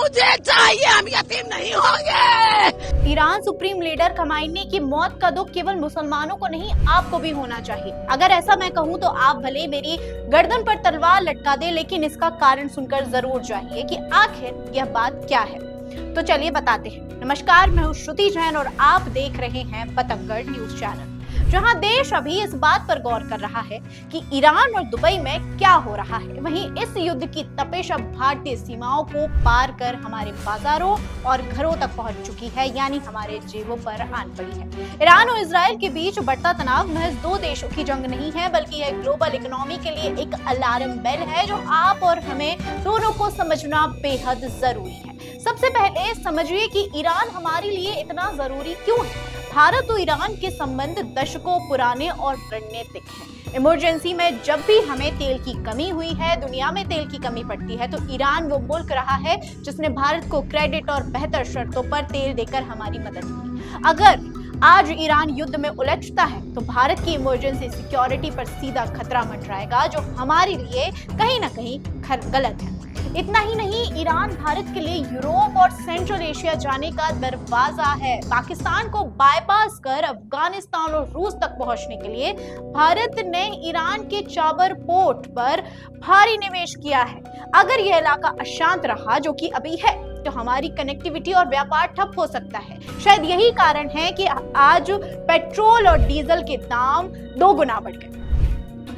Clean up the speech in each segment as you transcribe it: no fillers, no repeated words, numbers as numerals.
मुझे चाहिए, हम यतीम नहीं होंगे। ईरान सुप्रीम लीडर खमेनी की मौत का दुख केवल मुसलमानों को नहीं, आपको भी होना चाहिए। अगर ऐसा मैं कहूँ तो आप भले मेरी गर्दन पर तलवार लटका दे, लेकिन इसका कारण सुनकर जरूर जाइए कि आखिर यह बात क्या है। तो चलिए बताते हैं। नमस्कार, मैं हूँ श्रुति जैन और आप देख रहे हैं बतंगड़ न्यूज चैनल, जहां देश अभी इस बात पर गौर कर रहा है कि ईरान और दुबई में क्या हो रहा है। वहीं इस युद्ध की तपिश अब भारतीय सीमाओं को पार कर हमारे बाजारों और घरों तक पहुंच चुकी है, यानी हमारे जेबों पर आन पड़ी है। ईरान और इजराइल के बीच बढ़ता तनाव महज दो देशों की जंग नहीं है, बल्कि यह ग्लोबल इकोनॉमी के लिए एक अलार्म बेल है, जो आप और हमें दोनों को समझना बेहद जरूरी है। सबसे पहले समझिए कि ईरान हमारे लिए इतना जरूरी क्यों है। भारत और ईरान के संबंध दशकों पुराने और रणनीतिक हैं। इमरजेंसी में जब भी हमें तेल की कमी हुई है, दुनिया में तेल की कमी पड़ती है, तो ईरान वो मुल्क रहा है जिसने भारत को क्रेडिट और बेहतर शर्तों पर तेल देकर हमारी मदद की। अगर आज ईरान युद्ध में उलझता है तो भारत की इमरजेंसी सिक्योरिटी पर सीधा खतरा मंडराएगा, जो हमारे लिए कहीं ना कहीं गलत है। इतना ही नहीं, ईरान भारत के लिए यूरोप और सेंट्रल एशिया जाने का दरवाजा है। पाकिस्तान को बाईपास कर अफगानिस्तान और रूस तक पहुंचने के लिए भारत ने ईरान के चाबर पोर्ट पर भारी निवेश किया है। अगर यह इलाका अशांत रहा, जो कि अभी है, तो हमारी कनेक्टिविटी और व्यापार ठप हो सकता है। शायद यही कारण है कि आज पेट्रोल और डीजल के दाम 2 गुना बढ़ गए।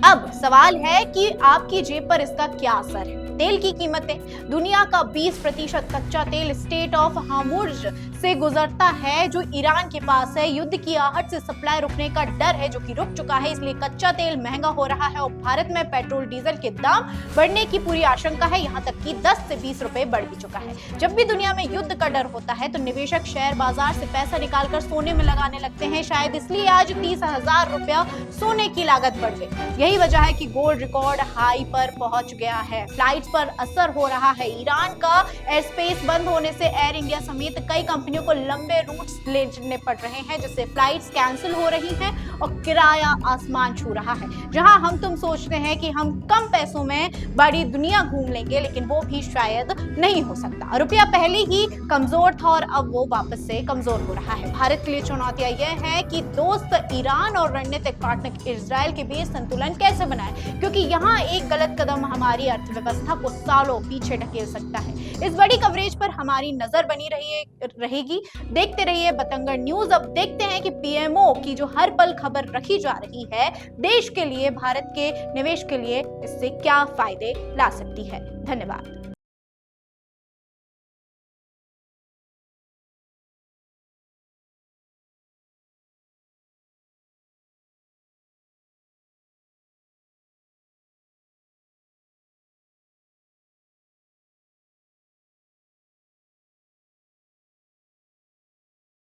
अब सवाल है कि आपकी जेब पर इसका क्या असर है। तेल की कीमतें, दुनिया का 20% कच्चा तेल स्टेट ऑफ हार्मुज से गुजरता है, जो ईरान के पास है। युद्ध की आहट से सप्लाई रुकने का डर है, जो कि रुक चुका है, इसलिए कच्चा तेल महंगा हो रहा है और भारत में पेट्रोल डीजल के दाम बढ़ने की पूरी आशंका है। यहाँ तक कि 10 से 20 रुपए बढ़ भी चुका है। जब भी दुनिया में युद्ध का डर होता है तो निवेशक शेयर बाजार से पैसा निकालकर सोने में लगाने लगते हैं। शायद इसलिए आज 30,000 रुपया सोने की लागत बढ़ गई। यही वजह है कि गोल्ड रिकॉर्ड हाई पर पहुंच गया है। फ्लाइट पर असर हो रहा है। ईरान का एयर स्पेस बंद होने से एयर इंडिया समेत कई कंपनियों को लंबे रूट्स लेने पड़ रहे हैं, जिससे फ्लाइट्स कैंसिल हो रही हैं और किराया आसमान छू रहा है। जहां हम तुम सोचते हैं कि हम कम पैसों में बड़ी दुनिया घूम लेंगे, लेकिन वो भी शायद नहीं हो सकता। रुपया पहले ही कमजोर था और अब वो वापस से कमजोर हो रहा है। भारत के लिए चुनौतियां यह है कि दोस्त ईरान और रणनीतिक पार्टनर इजराइल के बीच संतुलन कैसे बनाए, क्योंकि यहाँ एक गलत कदम हमारी अर्थव्यवस्था को सालों पीछे ढकेल सकता है। इस बड़ी कवरेज पर हमारी नजर बनी रहेगी। देखते रहिए बतंगड़ न्यूज। अब देखते हैं कि पीएमओ की जो हर पल खबर रखी जा रही है, देश के लिए, भारत के निवेश के लिए इससे क्या फायदे ला सकती है। धन्यवाद।